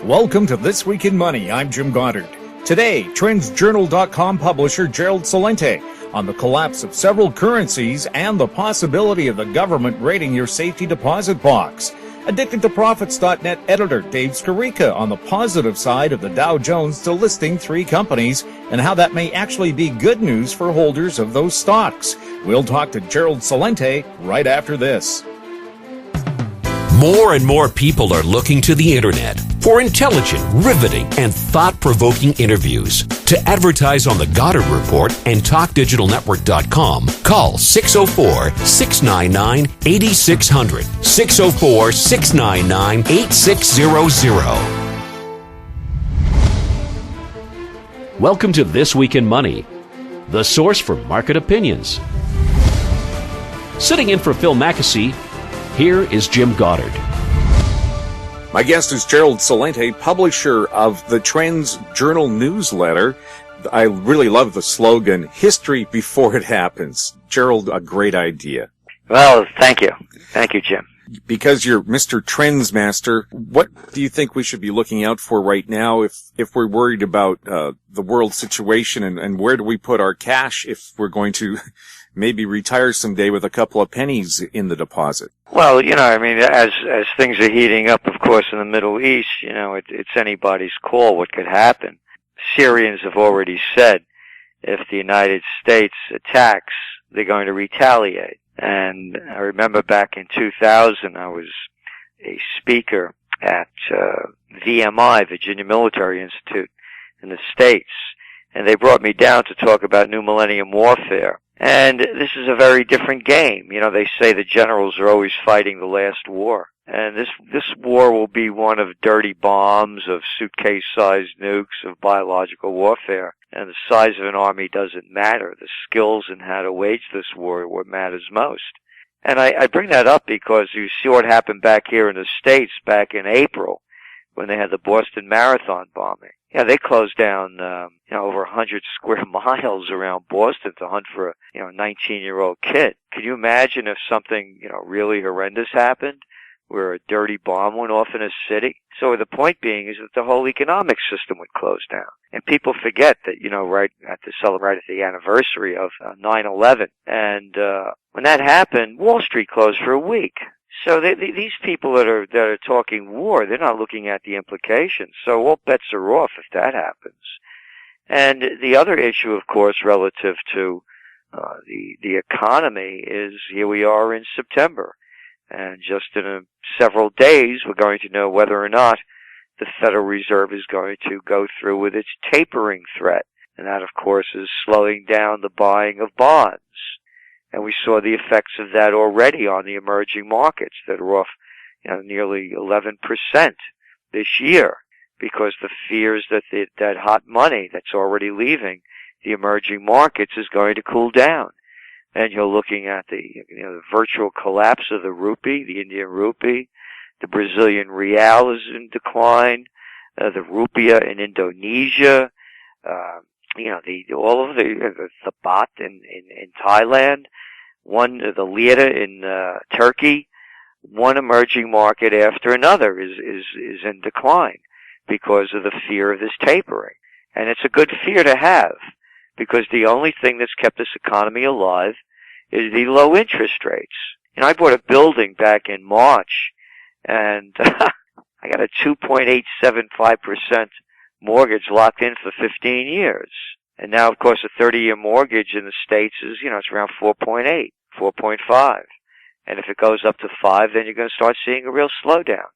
Welcome to This Week in Money. I'm Jim Goddard. Today, TrendsJournal.com publisher Gerald Celente on the collapse of several currencies and the possibility of the government raiding your safety deposit box. AddictedToProfits.net editor Dave Skarica on the positive side of the Dow Jones delisting 3 companies and how that may actually be good news for holders of those stocks. We'll talk to Gerald Celente right after this. More and more people are looking to the internet for intelligent, riveting, and thought-provoking interviews. To advertise on the Goddard Report and TalkDigitalNetwork.com, call 604-699-8600, 604-699-8600. Welcome to This Week in Money, the source for market opinions. Sitting in for Phil Mackesy, here is Jim Goddard. My guest is Gerald Celente, publisher of the Trends Journal newsletter. I really love the slogan, History Before It Happens. Gerald, a great idea. Well, thank you. Thank you, Jim. Because you're Mr. Trends Master, what do you think we should be looking out for right now if we're worried about the world situation, and where do we put our cash if we're going to maybe retire someday with a couple of pennies in the deposit? Well, as things are heating up, of course, in the Middle East, it's anybody's call what could happen. Syrians have already said if the United States attacks, they're going to retaliate. And I remember back in 2000, I was a speaker at VMI, Virginia Military Institute, in the States, and they brought me down to talk about New Millennium Warfare. And this is a very different game. They say the generals are always fighting the last war. And this war will be one of dirty bombs, of suitcase-sized nukes, of biological warfare. And the size of an army doesn't matter. The skills in how to wage this war are what matters most. And I bring that up because you see what happened back here in the States back in April when they had the Boston Marathon bombing. Yeah, they closed down, over 100 square miles around Boston to hunt for a, 19-year-old kid. Can you imagine if something, really horrendous happened, where a dirty bomb went off in a city? So the point being is that the whole economic system would close down. And people forget that, right at the anniversary of 9/11. And, when that happened, Wall Street closed for a week. So these people that are talking war, they're not looking at the implications. So all bets are off if that happens. And the other issue, of course, relative to the economy is here we are in September, and just in several days we're going to know whether or not the Federal Reserve is going to go through with its tapering threat, and that, of course, is slowing down the buying of bonds. And we saw the effects of that already on the emerging markets that are off, nearly 11% this year, because the fears that that hot money that's already leaving the emerging markets is going to cool down. And you're looking at the virtual collapse of the rupee, the Indian rupee, the Brazilian real is in decline, the rupiah in Indonesia, all of the baht in Thailand, the lira in Turkey. One emerging market after another is in decline because of the fear of this tapering. And it's a good fear to have, because the only thing that's kept this economy alive is the low interest rates. I bought a building back in March, and I got a 2.875% mortgage locked in for 15 years. And now, of course, a 30-year mortgage in the States is, it's around 4.8, 4.5. And if it goes up to 5, then you're going to start seeing a real slowdown.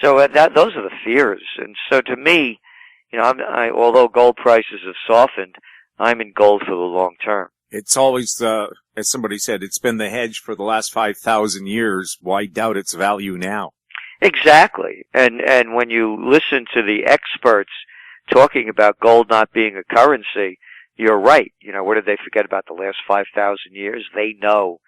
So those are the fears. And so to me, although gold prices have softened, I'm in gold for the long term. It's always, as somebody said, it's been the hedge for the last 5,000 years. Why doubt its value now? Exactly. And when you listen to the experts talking about gold not being a currency, you're right. What did they forget about the last 5,000 years? They know.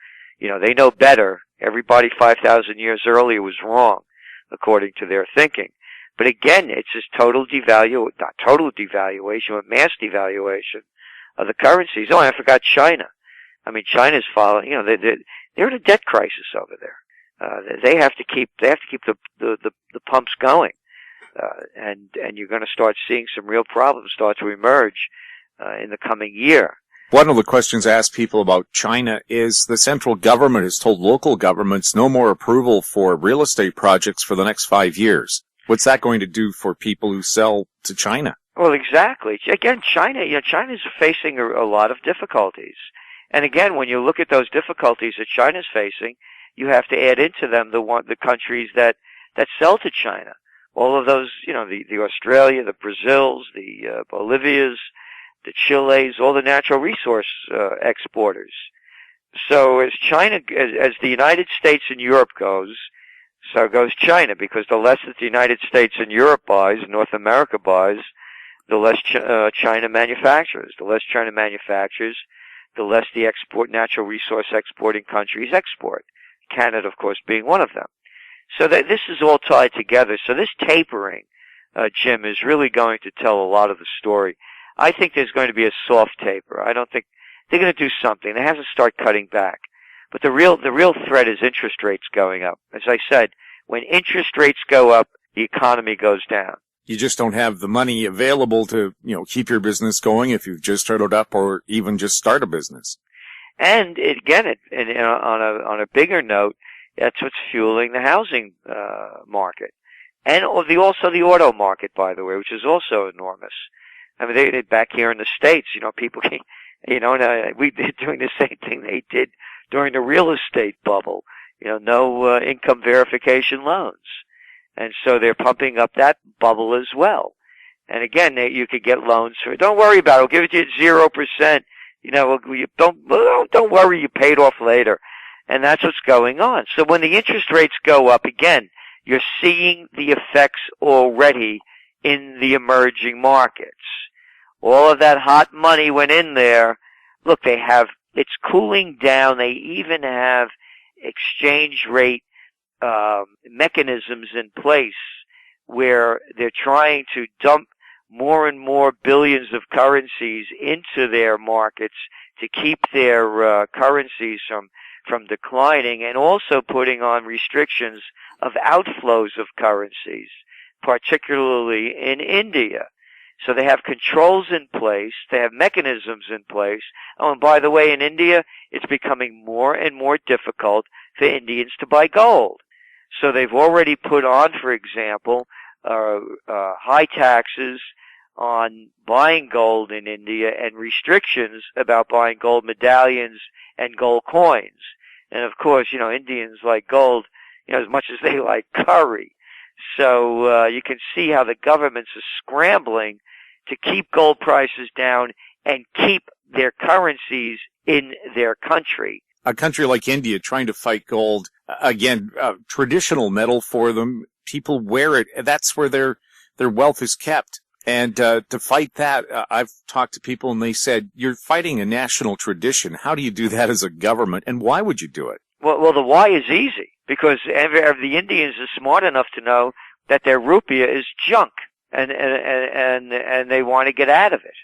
They know better. Everybody 5,000 years earlier was wrong, according to their thinking. But again, it's this not total devaluation, but mass devaluation of the currencies. Oh, I forgot China. China's following, they're in a debt crisis over there. They have to keep the pumps going. and you're going to start seeing some real problems start to emerge in the coming year. One of the questions asked people about China is the central government has told local governments no more approval for real estate projects for the next 5 years. What's that going to do for people who sell to China? Well, exactly. Again, China's facing a lot of difficulties. And again, when you look at those difficulties that China's facing, you have to add into them the countries that sell to China. All of those, the Australia, the Brazils, the Bolivias, the Chiles, all the natural resource exporters. So as the United States and Europe goes, so goes China, because the less that the United States and Europe buys, North America buys, the less China manufactures. The less China manufactures, the less the natural resource exporting countries export. Canada, of course, being one of them. So that this is all tied together. So this tapering, Jim, is really going to tell a lot of the story. I think there's going to be a soft taper. I don't think they're going to do something. They have to start cutting back. But the real threat is interest rates going up. As I said, when interest rates go up, the economy goes down. You just don't have the money available to, keep your business going if you've just started up or even just start a business. And on a bigger note, that's what's fueling the housing market, and also the auto market, by the way, which is also enormous. I mean, they back here in the States, people can, we did doing the same thing they did during the real estate bubble. No income verification loans, and so they're pumping up that bubble as well. And again, you could get loans for. Don't worry about it. We'll give it to you at 0%. Don't worry. You paid off later. And that's what's going on. So when the interest rates go up again, you're seeing the effects already in the emerging markets. All of that hot money went in there. Look, it's cooling down. They even have exchange rate mechanisms in place where they're trying to dump more and more billions of currencies into their markets to keep their currencies from declining, and also putting on restrictions of outflows of currencies, particularly in India. So they have controls in place, they have mechanisms in place. Oh, and by the way, in India, it's becoming more and more difficult for Indians to buy gold. So they've already put on, for example, high taxes on buying gold in India and restrictions about buying gold medallions and gold coins. And of course, Indians like gold, as much as they like curry. So you can see how the governments are scrambling to keep gold prices down and keep their currencies in their country. A country like India trying to fight gold, again, traditional metal for them, people wear it. That's where their wealth is kept. And to fight that, I've talked to people and they said, you're fighting a national tradition. How do you do that as a government, and why would you do it? Well, the why is easy, because the Indians are smart enough to know that their rupiah is junk, and they want to get out of it.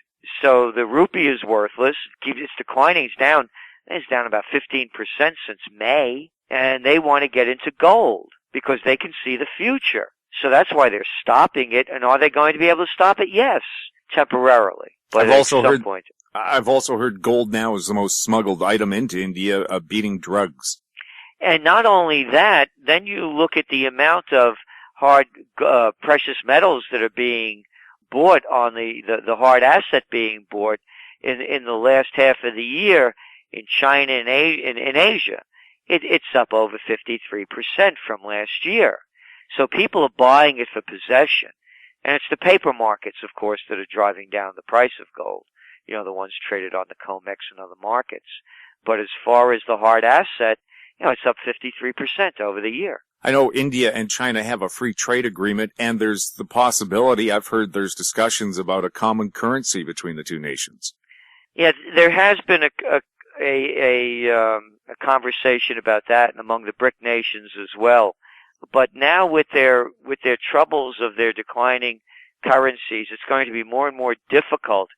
So the rupee is worthless. It's declining. It's down about 15% since May, and they want to get into gold because they can see the future. So that's why they're stopping it. And are they going to be able to stop it? Yes, temporarily. But I've also heard gold now is the most smuggled item into India, beating drugs. And not only that, then you look at the amount of hard precious metals that are being bought on the hard asset being bought in the last half of the year in China and in Asia. It's up over 53% from last year. So people are buying it for possession. And it's the paper markets, of course, that are driving down the price of gold. The ones traded on the COMEX and other markets. But as far as the hard asset, it's up 53% over the year. I know India and China have a free trade agreement, and there's the possibility, I've heard there's discussions about a common currency between the two nations. Yeah, there has been a conversation about that and among the BRIC nations as well. But now with their troubles of their declining currencies, it's going to be more and more difficult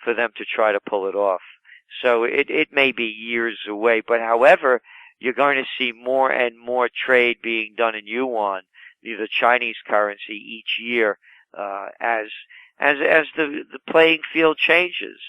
for them to try to pull it off. So it may be years away, but however, you're going to see more and more trade being done in yuan, the Chinese currency, each year as the playing field changes.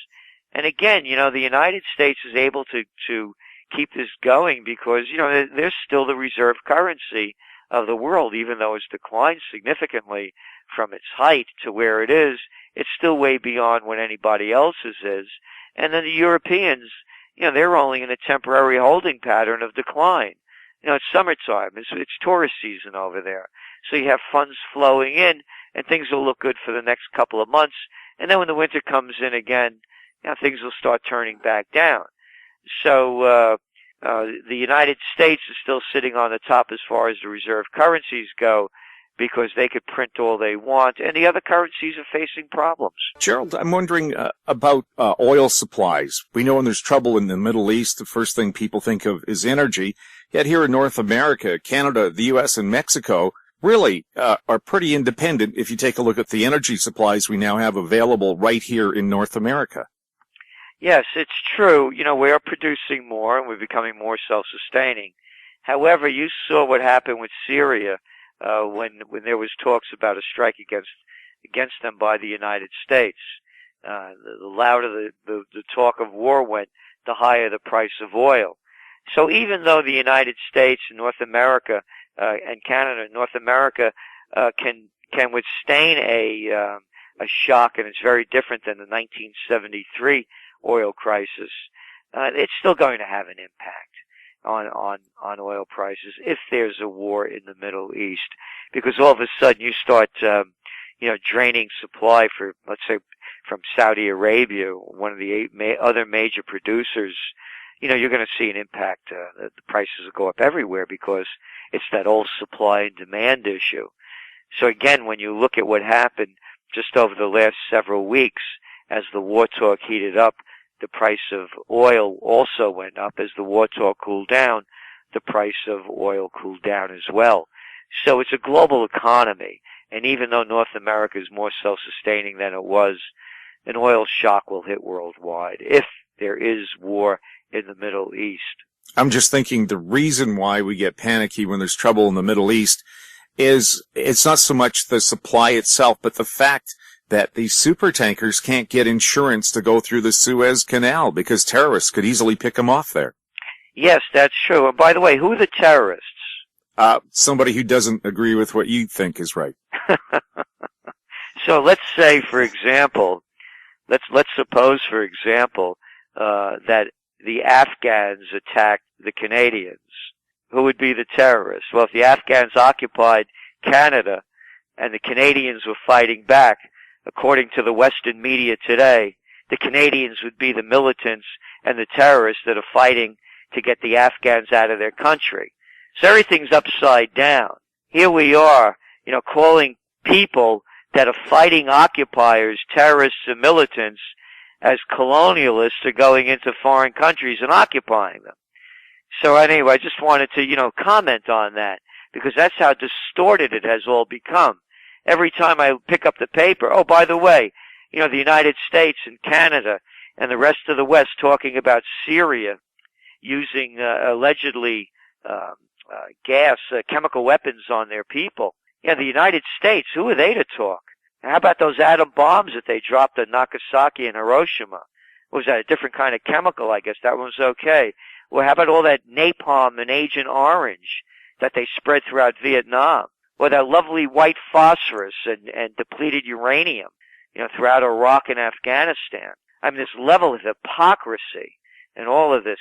And again, the United States is able to keep this going because, there's still the reserve currency of the world, even though it's declined significantly from its height to where it is. It's still way beyond what anybody else's is. And then the Europeans, they're only in a temporary holding pattern of decline. It's summertime. It's tourist season over there. So you have funds flowing in, and things will look good for the next couple of months. And then when the winter comes in again, things will start turning back down. So the United States is still sitting on the top as far as the reserve currencies go because they could print all they want, and the other currencies are facing problems. Gerald, I'm wondering about oil supplies. We know when there's trouble in the Middle East, the first thing people think of is energy. Yet here in North America, Canada, the U.S., and Mexico really are pretty independent if you take a look at the energy supplies we now have available right here in North America. Yes, it's true. We are producing more and we're becoming more self-sustaining. However, you saw what happened with Syria when there was talks about a strike against them by the United States. The louder the talk of war went, the higher the price of oil. So even though the United States and North America and Canada and North America can withstand a shock, and it's very different than the 1973 oil crisis, it's still going to have an impact on oil prices if there's a war in the Middle East, because all of a sudden you start draining supply for, let's say, from Saudi Arabia, one of the other major producers. You're going to see an impact. The prices will go up everywhere because it's that old supply and demand issue. So again, when you look at what happened just over the last several weeks as the war talk heated up, the price of oil also went up. As the war talk cooled down, the price of oil cooled down as well. So it's a global economy, and even though North America is more self-sustaining than it was, an oil shock will hit worldwide if there is war in the Middle East. I'm just thinking the reason why we get panicky when there's trouble in the Middle East is it's not so much the supply itself, but the fact that these super tankers can't get insurance to go through the Suez Canal because terrorists could easily pick them off there. Yes, that's true. And by the way, who are the terrorists? Somebody who doesn't agree with what you think is right. So let's say, for example, let's suppose, for example, that the Afghans attacked the Canadians. Who would be the terrorists? Well, if the Afghans occupied Canada and the Canadians were fighting back, according to the Western media today, the Canadians would be the militants and the terrorists that are fighting to get the Afghans out of their country. So everything's upside down. Here we are, calling people that are fighting occupiers, terrorists, and militants as colonialists are going into foreign countries and occupying them. So anyway, I just wanted to, comment on that because that's how distorted it has all become. Every time I pick up the paper, oh, by the way, the United States and Canada and the rest of the West talking about Syria using allegedly chemical weapons on their people. The United States, who are they to talk? How about those atom bombs that they dropped at Nagasaki and Hiroshima? Was that a different kind of chemical? I guess that one's okay. Well, how about all that napalm and Agent Orange that they spread throughout Vietnam? Or that lovely white phosphorus and depleted uranium, throughout Iraq and Afghanistan. I mean, this level of hypocrisy and all of this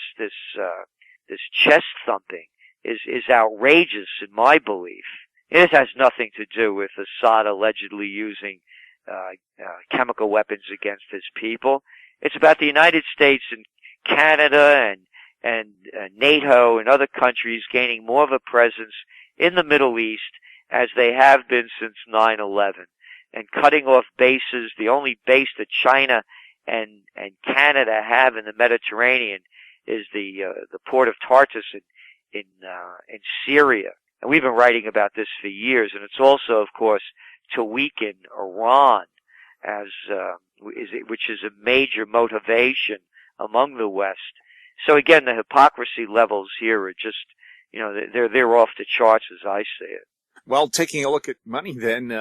chest thumping is outrageous in my belief. It has nothing to do with Assad allegedly using chemical weapons against his people. It's about the United States and Canada and NATO and other countries gaining more of a presence in the Middle East as they have been since 9/11, and cutting off bases. The only base that China and Canada have in the Mediterranean is the port of Tartus in Syria. And we've been writing about this for years, and it's also, of course, to weaken Iran which is a major motivation among the West. So again, the hypocrisy levels here are just, they're off the charts as I see it. Well, taking a look at money then,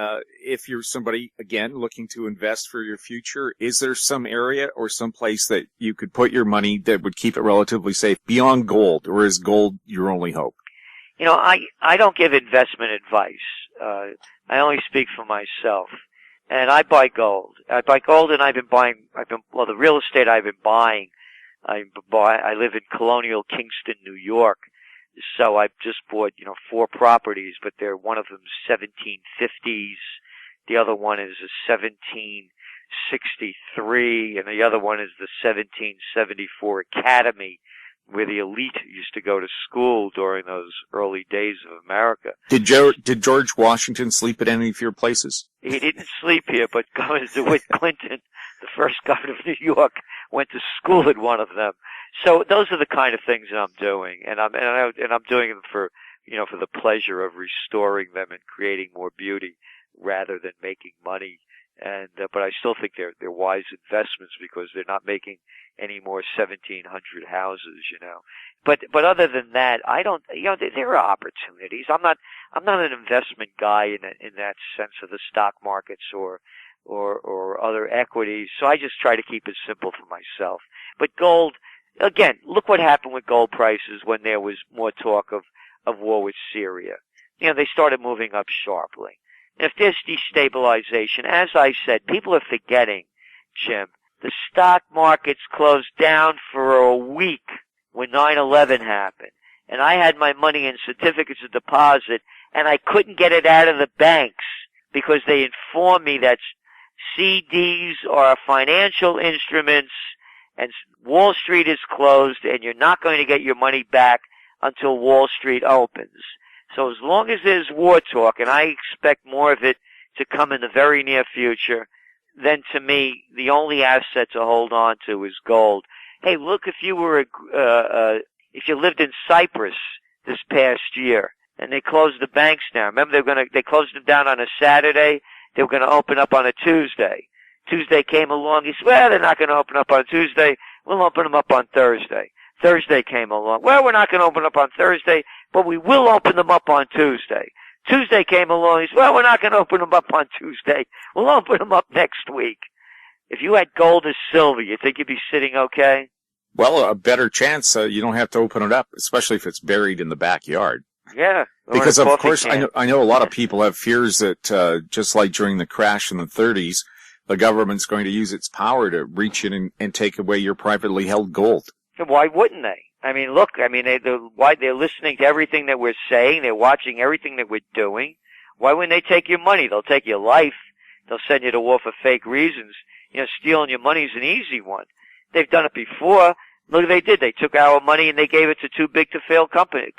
if you're somebody, again, looking to invest for your future, is there some area or some place that you could put your money that would keep it relatively safe beyond gold, or is gold your only hope? I don't give investment advice. I only speak for myself. And I buy gold. I buy gold, and the real estate I've been buying, I live in colonial Kingston, New York. So I've just bought, 4 properties, but one of them's 1750s. The other one is a 1763, and the other one is the 1774 Academy, where the elite used to go to school during those early days of America. Did George Washington sleep at any of your places? He didn't sleep here, but DeWitt Clinton, the first governor of New York, went to school at one of them. So those are the kind of things that I'm doing, and I'm doing them for the pleasure of restoring them and creating more beauty rather than making money. And but I still think they're wise investments because they're not making any more 1700 houses, But other than that, I don't. There are opportunities. I'm not an investment guy in that sense of the stock markets or other equities. So I just try to keep it simple for myself. But gold, again, look what happened with gold prices when there was more talk of war with Syria. They started moving up sharply. If there's destabilization, as I said, people are forgetting, Jim, the stock markets closed down for a week when 9/11 happened. And I had my money in certificates of deposit, and I couldn't get it out of the banks because they informed me that CDs are financial instruments and Wall Street is closed and you're not going to get your money back until Wall Street opens. So as long as there's war talk, and I expect more of it to come in the very near future, then to me, the only asset to hold on to is gold. Hey, look, if you lived in Cyprus this past year, and they closed the banks down. Remember, they closed them down on a Saturday. They were going to open up on a Tuesday. Tuesday came along. He said, well, they're not going to open up on Tuesday. We'll open them up on Thursday. Thursday came along. Well, we're not going to open up on Thursday, but we will open them up on Tuesday. Tuesday came along. He said, well, we're not going to open them up on Tuesday. We'll open them up next week. If you had gold or silver, you think you'd be sitting okay? Well, a better chance you don't have to open it up, especially if it's buried in the backyard. Yeah. Because, of course, I know a lot of people have fears that just like during the crash in the 30s, the government's going to use its power to reach in and take away your privately held gold. Why wouldn't they? I mean, look, they're listening to everything that we're saying. They're watching everything that we're doing. Why wouldn't they take your money? They'll take your life. They'll send you to war for fake reasons. Stealing your money is an easy one. They've done it before. Look what they did. They took our money and they gave it to too big to fail companies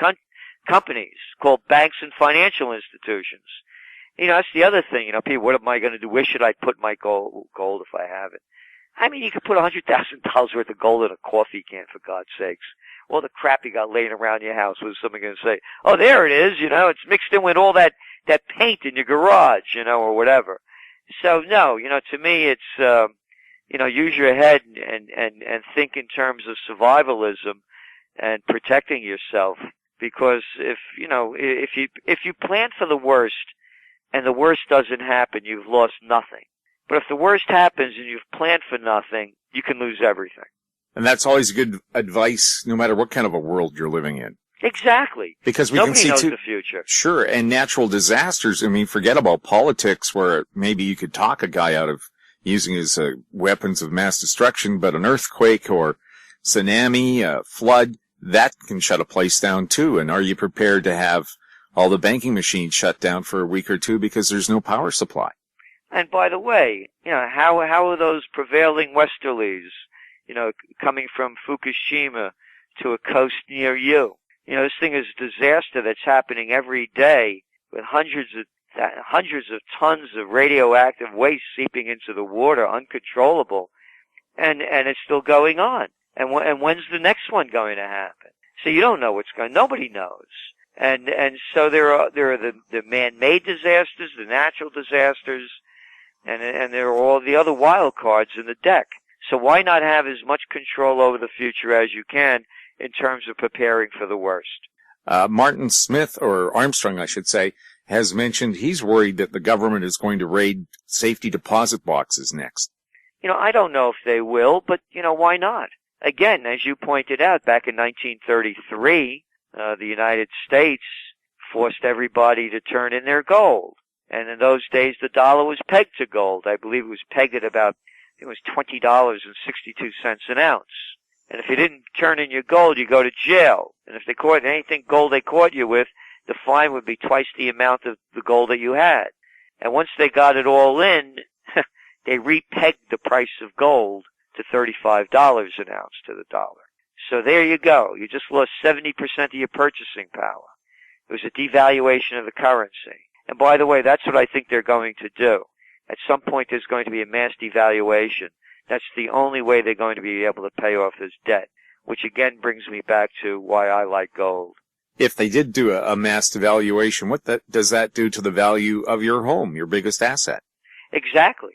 called banks and financial institutions. That's the other thing. People, what am I going to do? Where should I put my gold if I have it? I mean, you could put $100,000 worth of gold in a coffee can, for God's sakes. All the crap you got laying around your house, was someone going to say, oh, there it is, it's mixed in with all that paint in your garage, or whatever. So, no, to me, it's, use your head and think in terms of survivalism and protecting yourself. Because if you plan for the worst and the worst doesn't happen, you've lost nothing. But if the worst happens and you've planned for nothing, you can lose everything. And that's always good advice, no matter what kind of a world you're living in. Exactly. Because Nobody knows the future. Sure, and natural disasters. I mean, forget about politics, where maybe you could talk a guy out of using his weapons of mass destruction, but an earthquake or tsunami, flood, that can shut a place down too. And are you prepared to have all the banking machines shut down for a week or two because there's no power supply? And by the way, how are those prevailing westerlies, coming from Fukushima to a coast near you? This thing is a disaster that's happening every day with hundreds of tons of radioactive waste seeping into the water, uncontrollable, and it's still going on. And when's the next one going to happen? So you don't know nobody knows. And so there are the man-made disasters, the natural disasters, and there are all the other wild cards in the deck. So why not have as much control over the future as you can in terms of preparing for the worst? Martin Smith, or Armstrong, I should say, has mentioned he's worried that the government is going to raid safety deposit boxes next. I don't know if they will, but, why not? Again, as you pointed out, back in 1933, the United States forced everybody to turn in their gold. And in those days, the dollar was pegged to gold. I believe it was pegged at about, it was $20.62 an ounce. And if you didn't turn in your gold, you go to jail. And if they caught anything gold they caught you with, the fine would be twice the amount of the gold that you had. And once they got it all in, they repegged the price of gold to $35 an ounce to the dollar. So there you go. You just lost 70% of your purchasing power. It was a devaluation of the currency. And by the way, that's what I think they're going to do. At some point, there's going to be a mass devaluation. That's the only way they're going to be able to pay off this debt, which again brings me back to why I like gold. If they did do a mass devaluation, what does that do to the value of your home, your biggest asset? Exactly.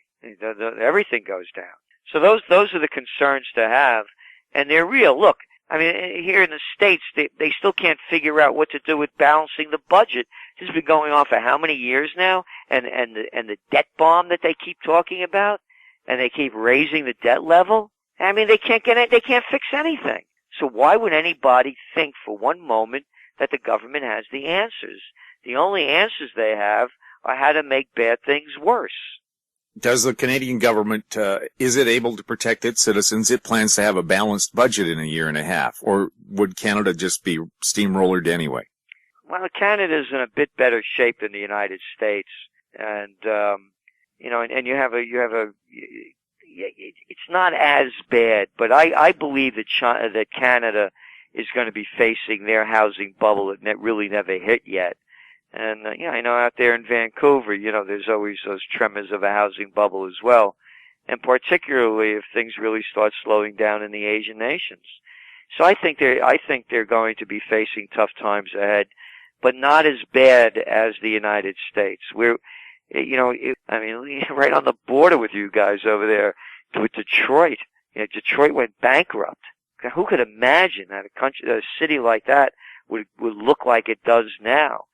Everything goes down. So those are the concerns to have, and they're real. Look, I mean, here in the States, they still can't figure out what to do with balancing the budget. This has been going on for how many years now? And the debt bomb that they keep talking about, and they keep raising the debt level. I mean, they can't fix anything. So why would anybody think for one moment that the government has the answers? The only answers they have are how to make bad things worse. Does the Canadian government, is it able to protect its citizens? It plans to have a balanced budget in a year and a half, or would Canada just be steamrollered anyway? Well, Canada's in a bit better shape than the United States, and and you have a. It's not as bad, but I believe that Canada is going to be facing their housing bubble that really never hit yet. And, I know out there in Vancouver, there's always those tremors of a housing bubble as well. And particularly if things really start slowing down in the Asian nations. So I think they're going to be facing tough times ahead, but not as bad as the United States. We're, right on the border with you guys over there with Detroit. Detroit went bankrupt. Who could imagine that a city like that would look like it does now?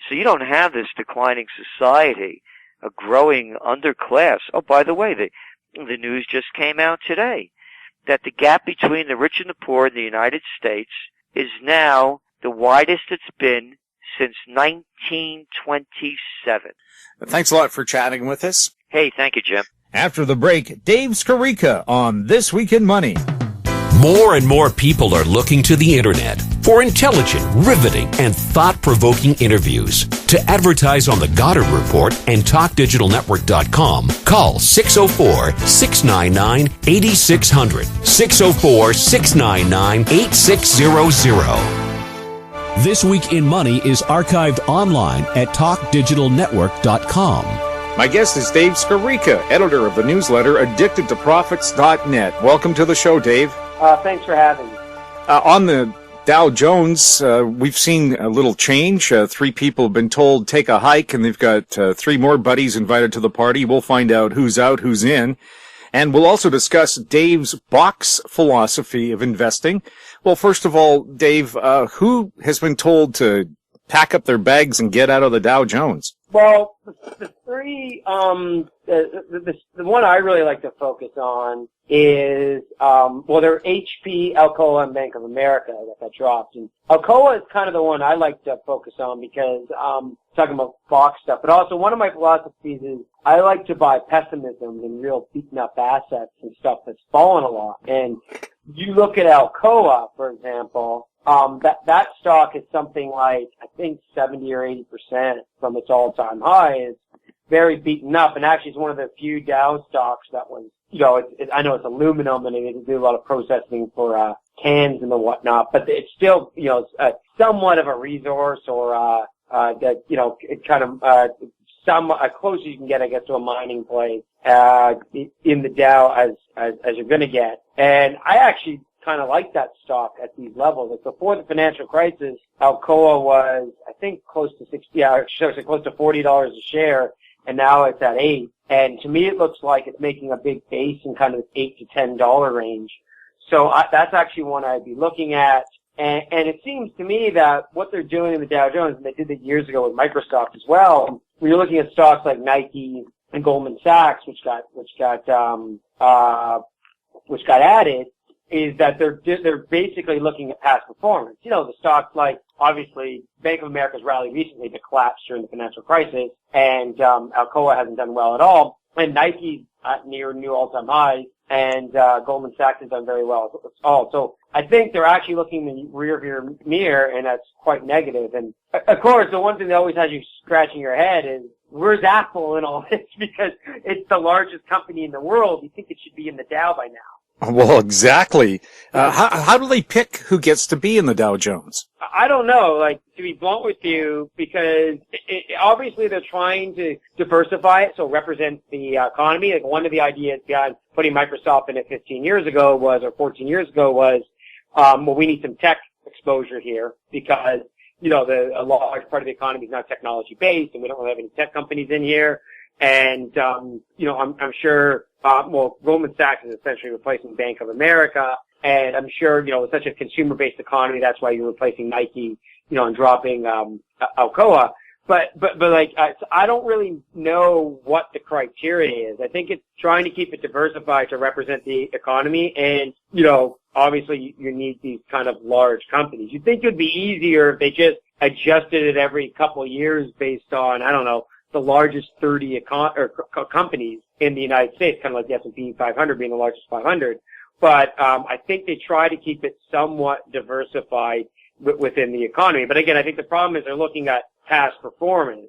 So you don't have this declining society, a growing underclass. Oh, by the way, the news just came out today that the gap between the rich and the poor in the United States is now the widest it's been since 1927. Thanks a lot for chatting with us. Hey, thank you, Jim. After the break, Dave Skarica on This Week in Money. More and more people are looking to the internet for intelligent, riveting, and thought-provoking interviews. To advertise on the Goddard Report and TalkDigitalNetwork.com, call 604-699-8600, 604-699-8600. This Week in Money is archived online at TalkDigitalNetwork.com. My guest is Dave Skarica, editor of the newsletter AddictedToProfits.net. Welcome to the show, Dave. Thanks for having me. On the Dow Jones, we've seen a little change. 3 people have been told take a hike, and they've got 3 more buddies invited to the party. We'll find out who's out, who's in. And we'll also discuss Dave's box philosophy of investing. Well, first of all, Dave, who has been told to pack up their bags and get out of the Dow Jones? Well, the 3, the one I really like to focus on is, they're HP, Alcoa, and Bank of America that got dropped. And Alcoa is kind of the one I like to focus on because, talking about box stuff, but also one of my philosophies is I like to buy pessimism and real beaten up assets and stuff that's fallen a lot. And you look at Alcoa, for example, that stock is something like, I think 70 or 80% from its all-time high is very beaten up, and actually it's one of the few Dow stocks that was, I know it's aluminum and they do a lot of processing for, cans and the whatnot, but it's still, somewhat of a resource or, some, as close as you can get, I guess, to a mining play, in the Dow as you're gonna get. And I actually kind of like that stock at these levels. Like before the financial crisis, Alcoa was, I think, close to close to $40 a share, and now it's at $8. And to me, it looks like it's making a big base in kind of the $8 to $10 range. So that's actually one I'd be looking at. And it seems to me that what they're doing in the Dow Jones, and they did it years ago with Microsoft as well, when you're looking at stocks like Nike and Goldman Sachs, which got added, is that they're basically looking at past performance. You know, the stocks like, obviously, Bank of America's rallied recently but collapsed during the financial crisis, and Alcoa hasn't done well at all, and Nike's at near new all-time highs, and Goldman Sachs has done very well as well. So I think they're actually looking in the rearview mirror, and that's quite negative. And of course, the one thing that always has you scratching your head is, where's Apple in all this? Because it's the largest company in the world. You think it should be in the Dow by now. Well, exactly. How do they pick who gets to be in the Dow Jones? I don't know, like, to be blunt with you, because obviously they're trying to diversify it so it represents the economy. Like, one of the ideas behind putting Microsoft in it 15 years ago was, or 14 years ago was, well, we need some tech exposure here because, you know, a large part of the economy is not technology based, and we don't really have any tech companies in here. And, you know, I'm sure, well, Goldman Sachs is essentially replacing Bank of America. And I'm sure, you know, with such a consumer-based economy, that's why you're replacing Nike, you know, and dropping, Alcoa. But like, I don't really know what the criteria is. I think it's trying to keep it diversified to represent the economy. And, you know, obviously you need these kind of large companies. You'd think it would be easier if they just adjusted it every couple of years based on, I don't know, the largest 30 companies in the United States, kind of like the S&P 500 being the largest 500. But I think they try to keep it somewhat diversified within the economy. But again, I think the problem is they're looking at past performance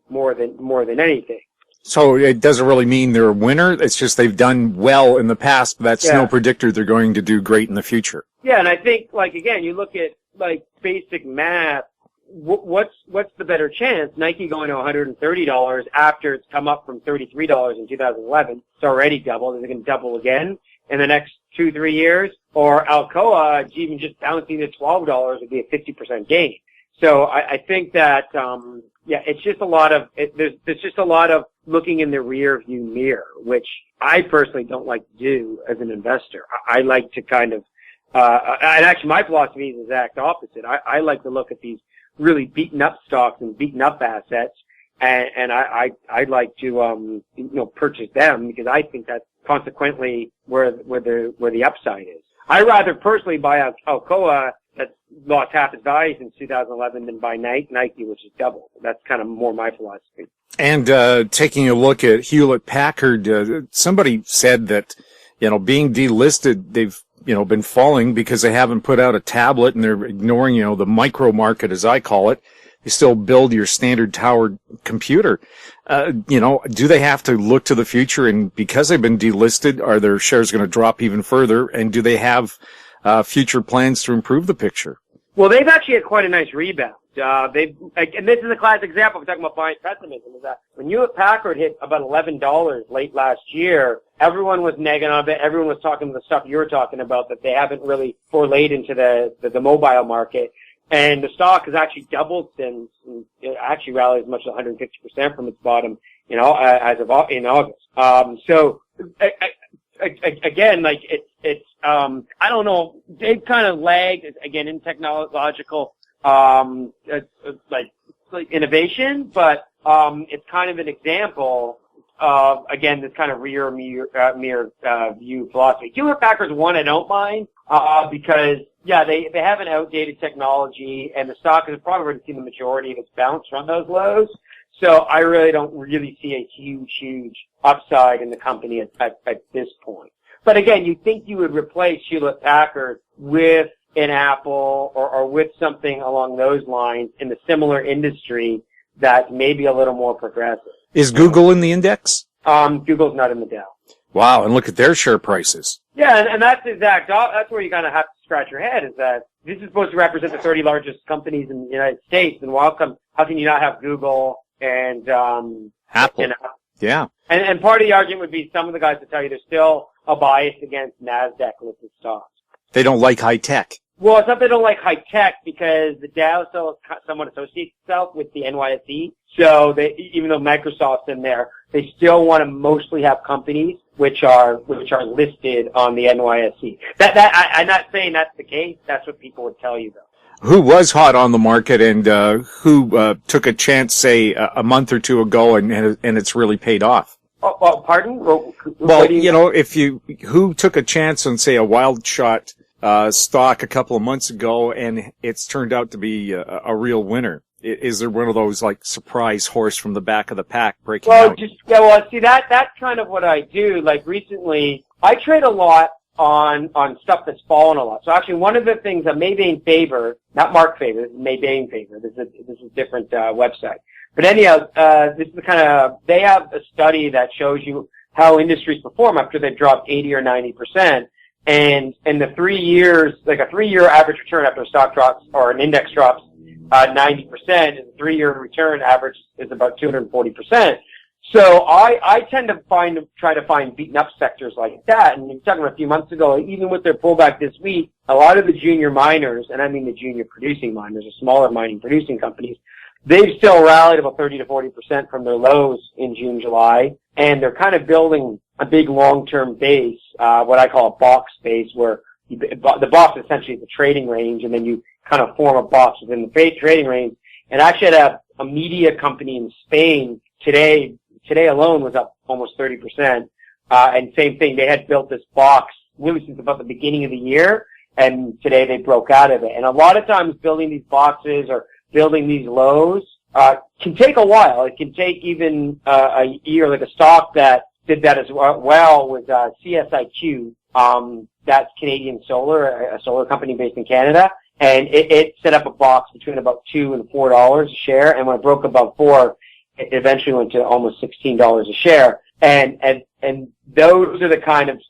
more than anything. So it doesn't really mean they're a winner. It's just they've done well in the past, but that's no predictor they're going to do great in the future. Yeah, and I think, like, again, you look at, like, basic math. What's the better chance? Nike going to $130 after it's come up from $33 in 2011. It's already doubled. Is it going to double again in the next 2-3 years? Or Alcoa, even just bouncing to $12 would be a 50% gain. So I think that, it's just a lot of, there's just a lot of looking in the rear view mirror, which I personally don't like to do as an investor. I like to kind of, and actually my philosophy is the exact opposite. I like to look at these really beaten up stocks and beaten up assets, and I'd like to purchase them because I think that's consequently where the upside is. I rather personally buy Alcoa that's lost half its value since 2011 than buy Nike, which is double. That's kind of more my philosophy. And taking a look at Hewlett-Packard, somebody said that being delisted, they've been falling because they haven't put out a tablet and they're ignoring, the micro market, as I call it. They still build your standard tower computer. Do they have to look to the future? And because they've been delisted, are their shares going to drop even further? And do they have future plans to improve the picture? Well, they've actually had quite a nice rebound. And this is a classic example. We're talking about buying pessimism. Is that when Hewlett-Packard hit about $11 late last year, everyone was negging on it. Everyone was talking the stuff you were talking about, that they haven't really forayed into the mobile market. And the stock has actually doubled since. It actually rallied as much as 150% from its bottom, as of in August. So again, like it's I don't know. They've kind of lagged again in technological like innovation, but it's kind of an example of, again, this kind of rear mirror view philosophy. Hewlett-Packard's one I don't mind because they have an outdated technology, and the stock has probably already seen the majority of its bounce from those lows. So I really don't see a huge upside in the company at this point. But again, you think you would replace Hewlett-Packard with an Apple or with something along those lines in the similar industry that may be a little more progressive. Is Google in the index? Google's not in the Dow. Wow, and look at their share prices. Yeah, and that's that's where you kind of have to scratch your head, is that this is supposed to represent the 30 largest companies in the United States, and how can you not have Google and Apple? Yeah. And part of the argument would be some of the guys would tell you there's still a bias against NASDAQ listed stocks. They don't like high tech. Well, it's not they don't like high tech because the Dow still somewhat associates itself with the NYSE. So even though Microsoft's in there, they still want to mostly have companies which are listed on the NYSE. I'm not saying that's the case. That's what people would tell you, though. Who was hot on the market and who took a chance, say, a month or two ago, and it's really paid off? Oh, pardon? Well, who took a chance on, say, a wild shot stock a couple of months ago, and it's turned out to be a real winner? Is there one of those like surprise horse from the back of the pack breaking out? See, that's kind of what I do. Like recently, I trade a lot on stuff that's fallen a lot. So actually, one of the things that Maybank favor, not Mark favor, this is Maybank favor. This is a different website. But anyhow, this is the kind of, they have a study that shows you how industries perform after they've dropped 80 or 90%. And in the 3 years, like a 3-year average return after a stock drops or an index drops 90%, and the 3-year return average is about 240%. So I tend to try to find beaten up sectors like that. And you're talking about a few months ago, even with their pullback this week, a lot of the junior miners, and I mean the junior producing miners, the smaller mining producing companies, they've still rallied about 30 to 40% from their lows in June, July, and they're kind of building a big long-term base, what I call a box base, where the box essentially is the trading range, and then you kind of form a box within the trading range. And actually had a media company in Spain today alone was up almost 30%. And same thing, they had built this box really since about the beginning of the year, and today they broke out of it. And a lot of times building these boxes or building these lows can take a while. It can take even a year. Like a stock that did that as well was CSIQ. That's Canadian Solar, a solar company based in Canada. And it set up a box between about $2 and $4 a share. And when it broke above $4, it eventually went to almost $16 a share. And those are the kind of,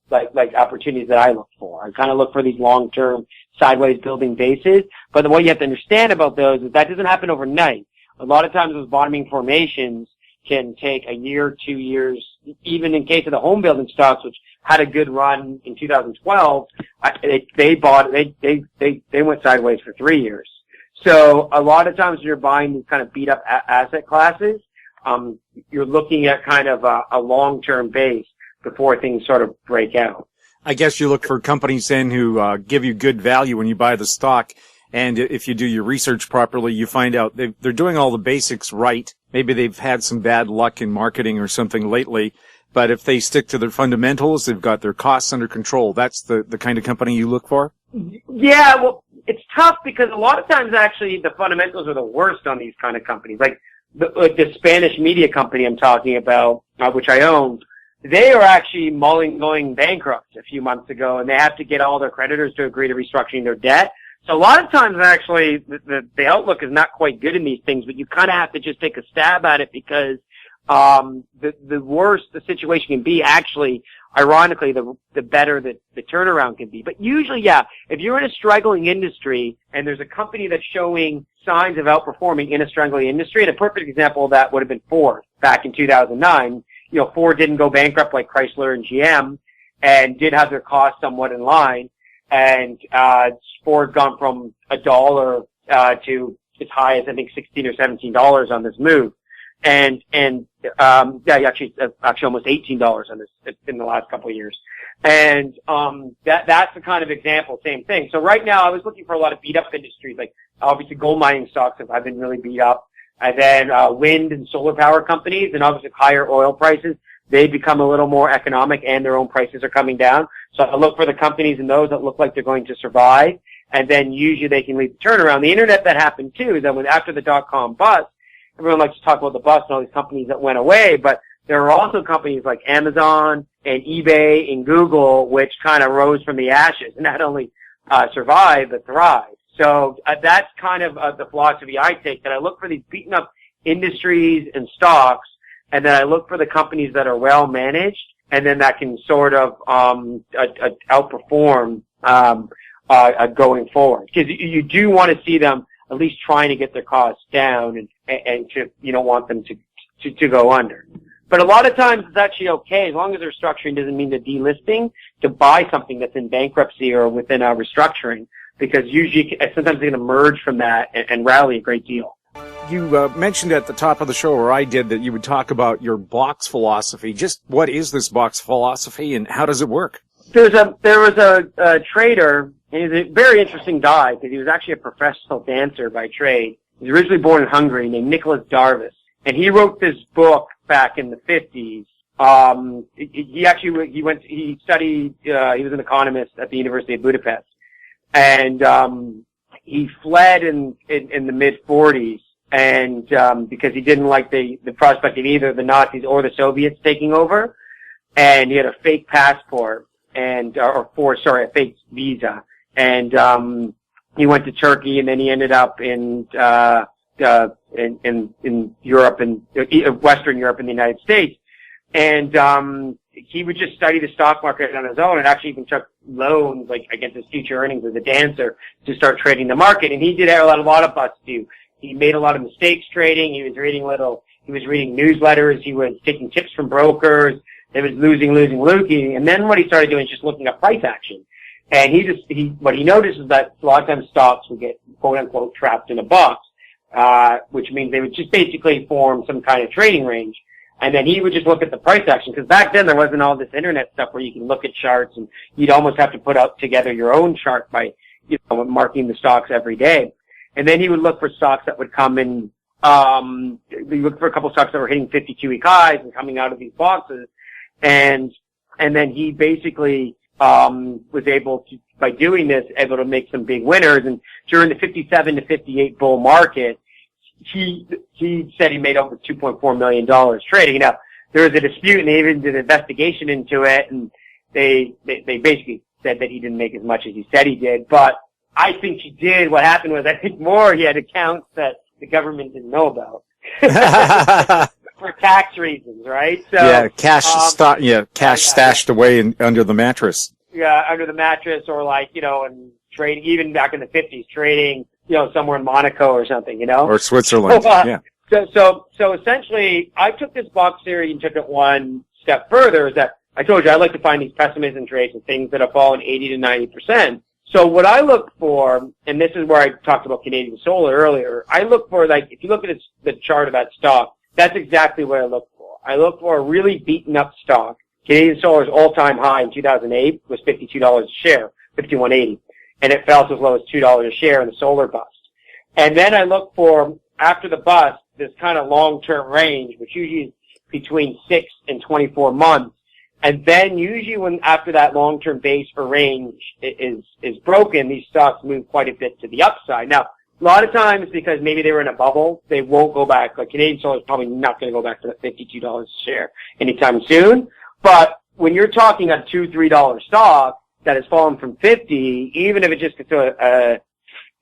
like opportunities that I look for. I kind of look for these long-term sideways building bases. But what you have to understand about those is that doesn't happen overnight. A lot of times those bottoming formations can take a year, 2 years, even in case of the home building stocks, which had a good run in 2012, they went sideways for 3 years. So a lot of times when you're buying these kind of beat up asset classes, you're looking at kind of a long-term base before things sort of break out. I guess you look for companies then who give you good value when you buy the stock. And if you do your research properly, you find out they're doing all the basics right. Maybe they've had some bad luck in marketing or something lately. But if they stick to their fundamentals, they've got their costs under control. That's the kind of company you look for? Yeah, well, it's tough because a lot of times actually the fundamentals are the worst on these kind of companies. Like the Spanish media company I'm talking about, which I own, they are actually going bankrupt a few months ago, and they have to get all their creditors to agree to restructuring their debt. So a lot of times actually the outlook is not quite good in these things, but you kind of have to just take a stab at it because the worse the situation can be, actually, ironically, the better the turnaround can be. But usually, yeah, if you're in a struggling industry and there's a company that's showing signs of outperforming in a struggling industry, and a perfect example of that would have been Ford back in 2009. You know, Ford didn't go bankrupt like Chrysler and GM and did have their costs somewhat in line. And Ford gone from $1 to as high as I think $16 or $17 on this move. And actually almost $18 on this in the last couple of years. And that's the kind of example, same thing. So right now I was looking for a lot of beat up industries, like obviously gold mining stocks have been really beat up. And then wind and solar power companies, and obviously higher oil prices, they become a little more economic and their own prices are coming down. So I look for the companies in those that look like they're going to survive, and then usually they can lead the turnaround. The internet that happened too is that after the dot-com bust, everyone likes to talk about the bust and all these companies that went away, but there are also companies like Amazon and eBay and Google which kind of rose from the ashes and not only survived but thrived. So that's kind of the philosophy I take, that I look for these beaten up industries and stocks, and then I look for the companies that are well managed, and then that can sort of outperform going forward. Because you do want to see them at least trying to get their costs down, and you don't want them to go under. But a lot of times it's actually okay, as long as their structuring doesn't mean the delisting, to buy something that's in bankruptcy or within a restructuring, because usually sometimes they can emerge from that and rally a great deal. You mentioned at the top of the show, or I did, that you would talk about your box philosophy. Just what is this box philosophy, and how does it work? There was a trader, and he's a very interesting guy because he was actually a professional dancer by trade. He was originally born in Hungary, named Nicholas Darvis, and he wrote this book back in the 50s. He studied, he was an economist at the University of Budapest, and he fled in the mid-40s, and because he didn't like the prospect of either the Nazis or the Soviets taking over, and he had a fake passport a fake visa, and he went to Turkey, and then he ended up in Europe and Western Europe in the United States, and he would just study the stock market on his own, and actually even took loans like against his future earnings as a dancer to start trading the market. And he did a lot of busts too. He made a lot of mistakes trading. He was reading newsletters. He was taking tips from brokers. It was losing. And then what he started doing is just looking at price action. And what he noticed is that a lot of times stocks would get quote unquote trapped in a box, which means they would just basically form some kind of trading range. And then he would just look at the price action, because back then there wasn't all this internet stuff where you can look at charts, and you'd almost have to put out together your own chart by, marking the stocks every day. And then he would look for stocks that would come in, he looked for a couple stocks that were hitting 52-week highs and coming out of these boxes. And then he basically, was able to, by doing this, able to make some big winners. And during the 57 to 58 bull market, he said he made over $2.4 million trading. Now, there was a dispute, and they even did an investigation into it, and they basically said that he didn't make as much as he said he did. But I think he did. What happened was, I think he had accounts that the government didn't know about. For tax reasons, right? So, yeah, cash stashed away under the mattress. Yeah, under the mattress, or and trading, even back in the 50s, trading, somewhere in Monaco or something, Or Switzerland, yeah. So essentially, I took this box theory and took it one step further, is that I told you I like to find these pessimism trades and things that have fallen 80 to 90%. So what I look for, and this is where I talked about Canadian Solar earlier, I look for, if you look at the chart of that stock, that's exactly what I look for. I look for a really beaten up stock. Canadian Solar's all-time high in 2008 was $52 a share, $51.80. And it fell to as low as $2 a share in the solar bust. And then I look for, after the bust, this kind of long-term range, which usually is between 6 and 24 months. And then usually when after that long-term base or range is broken, these stocks move quite a bit to the upside. Now, a lot of times, because maybe they were in a bubble, they won't go back. Like Canadian Solar is probably not going to go back to that $52 a share anytime soon. But when you're talking a $2, $3 stock that has fallen from 50, even if it just gets to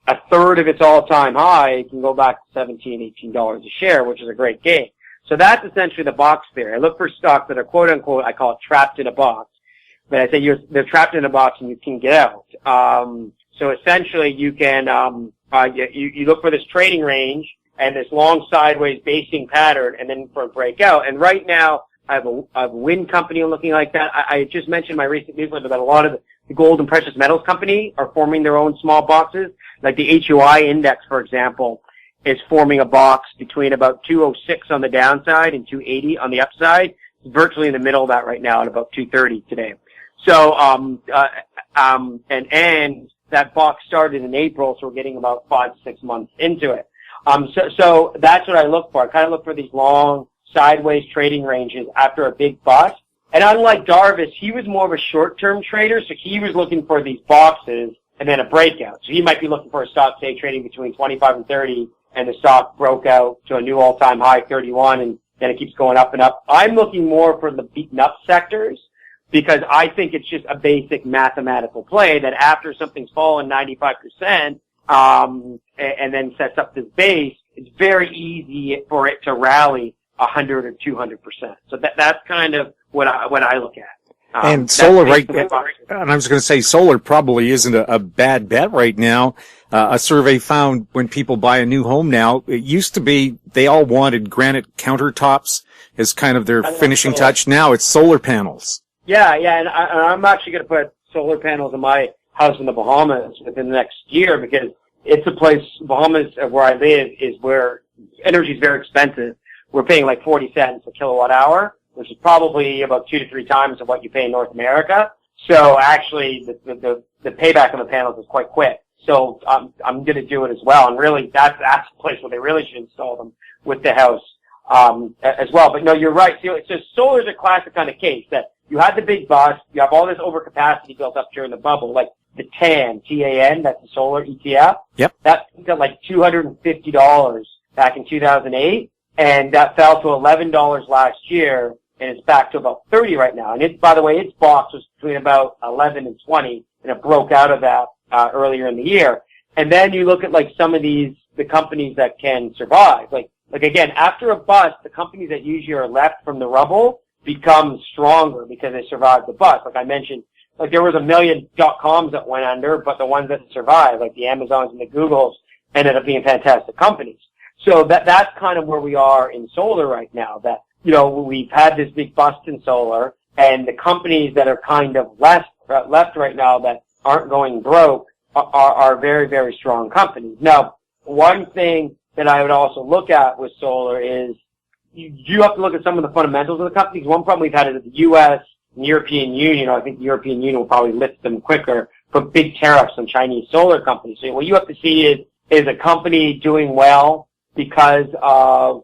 a third of its all-time high, it can go back to $17, $18 a share, which is a great gain. So that's essentially the box theory. I look for stocks that are quote-unquote, I call it trapped in a box. But I say they're trapped in a box and you can get out. So essentially you can, you look for this trading range and this long sideways basing pattern, and then for a breakout. And right now, I have a wind company looking like that. I just mentioned my recent newsletter that a lot of the gold and precious metals company are forming their own small boxes. Like the HUI index, for example, is forming a box between about 206 on the downside and 280 on the upside. It's virtually in the middle of that right now at about 230 today. So, and that box started in April, so we're getting about 5 to 6 months into it. So that's what I look for. I kind of look for these long sideways trading ranges after a big bust. And unlike Darvis, he was more of a short-term trader, so he was looking for these boxes and then a breakout. So he might be looking for a stock, say, trading between 25 and 30, and the stock broke out to a new all-time high, 31, and then it keeps going up and up. I'm looking more for the beaten-up sectors because I think it's just a basic mathematical play that after something's fallen 95%, and then sets up this base, it's very easy for it to rally 100 or 200%. So that's kind of what I look at. And solar, right? And I was going to say, solar probably isn't a bad bet right now. A survey found when people buy a new home now, it used to be they all wanted granite countertops as kind of their finishing touch. Now it's solar panels. Yeah, and I'm actually going to put solar panels in my house in the Bahamas within the next year because it's a place, Bahamas, where I live, is where energy is very expensive. We're paying like 40 cents a kilowatt hour, which is probably about 2 to 3 times of what you pay in North America. So actually, the payback on the panels is quite quick. So I'm going to do it as well. And really, that's the place where they really should install them with the house as well. But no, you're right. So solar is a classic kind of case that you had the big bust, you have all this overcapacity built up during the bubble, like the TAN, T-A-N, that's the solar ETF. Yep. That peaked at like $250 back in 2008, and that fell to $11 last year, and it's back to about 30 right now. And by the way, its box was between about 11 and 20, and it broke out of that earlier in the year. And then you look at like some of the companies that can survive. Like again, after a bust, the companies that usually are left from the rubble become stronger because they survived the bust. Like I mentioned, like there was 1 million .coms that went under, but the ones that survived, like the Amazons and the Googles, ended up being fantastic companies. So that's kind of where we are in solar right now, that, you know, we've had this big bust in solar, and the companies that are kind of left right now that aren't going broke are very, very strong companies. Now, one thing that I would also look at with solar is you have to look at some of the fundamentals of the companies. One problem we've had is that the U.S. and European Union, I think the European Union will probably lift them quicker, put big tariffs on Chinese solar companies. So what you have to see is a company doing well because of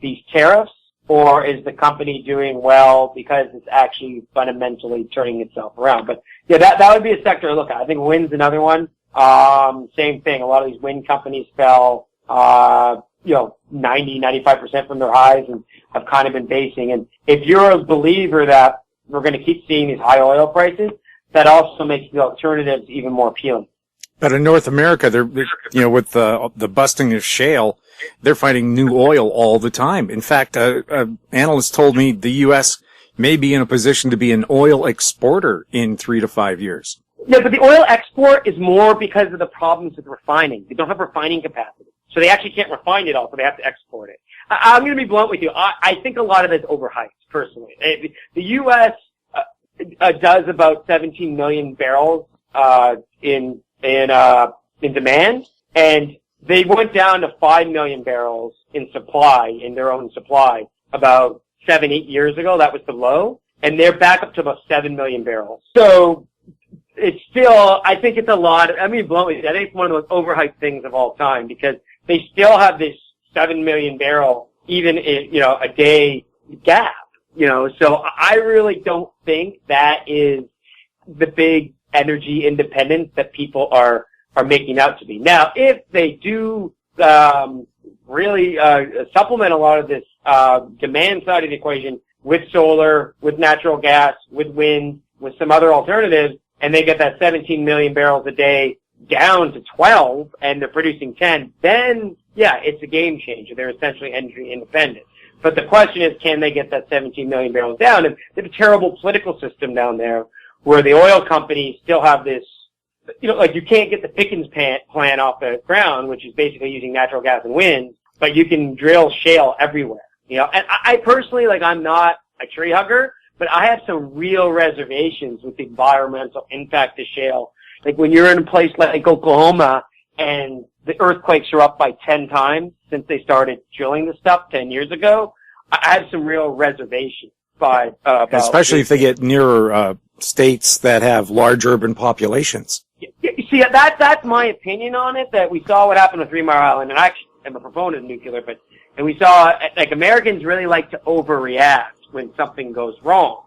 these tariffs, or is the company doing well because it's actually fundamentally turning itself around? But yeah, that would be a sector to look at. I think wind's another one. Same thing. A lot of these wind companies fell, 90-95% from their highs and have kind of been basing. And if you're a believer that we're going to keep seeing these high oil prices, that also makes the alternatives even more appealing. But in North America, they're with the busting of shale, they're finding new oil all the time. In fact, analysts told me the U.S. may be in a position to be an oil exporter in 3 to 5 years. Yeah, but the oil export is more because of the problems with refining. They don't have refining capacity. So they actually can't refine it all, so they have to export it. I'm going to be blunt with you. I think a lot of it's overhyped, personally. The U.S. Does about 17 million barrels in demand, and they went down to 5 million barrels in their own supply, about 7-8 years ago. That was the low, and they're back up to about 7 million barrels. So it's still, I think it's a lot. I mean, bluntly, I think it's one of those overhyped things of all time, because they still have this 7 million barrel, even a day gap. So I really don't think that is the big energy independence that people are making out to be. Now, if they do really supplement a lot of this demand side of the equation with solar, with natural gas, with wind, with some other alternatives, and they get that 17 million barrels a day down to 12, and they're producing 10, then, yeah, it's a game changer. They're essentially energy independent. But the question is, can they get that 17 million barrels down? And they have a terrible political system down there where the oil companies still have this, like you can't get the Pickens plant off the ground, which is basically using natural gas and wind, but you can drill shale everywhere. And I personally, I'm not a tree hugger, but I have some real reservations with the environmental impact of shale. Like when you're in a place like Oklahoma and the earthquakes are up by 10 times since they started drilling the stuff 10 years ago, I have some real reservations. Especially if they get nearer states that have large urban populations. See, that's my opinion on it, that we saw what happened with 3 Mile Island, and I actually am a proponent of nuclear, and we saw, Americans really like to overreact when something goes wrong.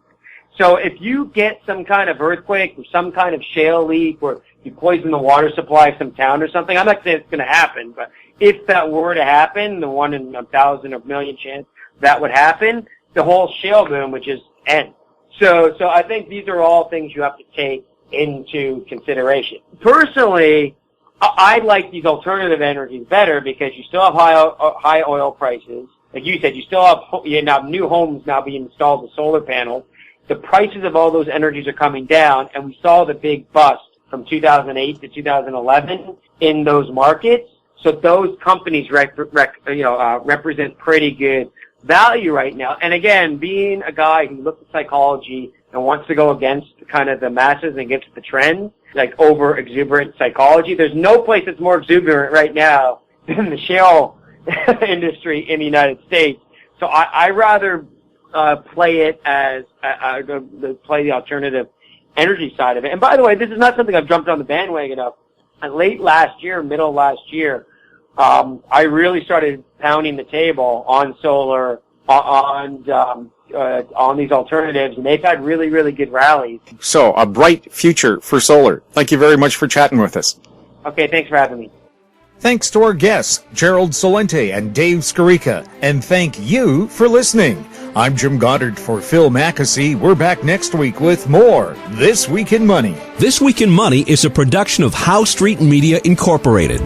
So if you get some kind of earthquake or some kind of shale leak or you poison the water supply of some town or something, I'm not saying it's going to happen, but if that were to happen, the 1 in 1,000 or million chance that would happen, the whole shale boom would just end. So I think these are all things you have to take into consideration. Personally, I like these alternative energies better because you still have high oil prices. Like you said, you have new homes now being installed with solar panels. The prices of all those energies are coming down, and we saw the big bust from 2008 to 2011 in those markets. So those companies represent pretty good value right now. And again, being a guy who looks at psychology and wants to go against kind of the masses and against the trends, like over exuberant psychology, there's no place that's more exuberant right now than the shale industry in the United States. So I rather play it as play the alternative energy side of it. And by the way, this is not something I've jumped on the bandwagon of. Late last year, middle of last year, I really started pounding the table on solar, on these alternatives, and they've had really, really good rallies. So, a bright future for solar. Thank you very much for chatting with us. Okay, thanks for having me. Thanks to our guests, Gerald Celente and Dave Skarica, and thank you for listening. I'm Jim Goddard for Phil Mackesy. We're back next week with more This Week in Money. This Week in Money is a production of Howe Street Media Incorporated.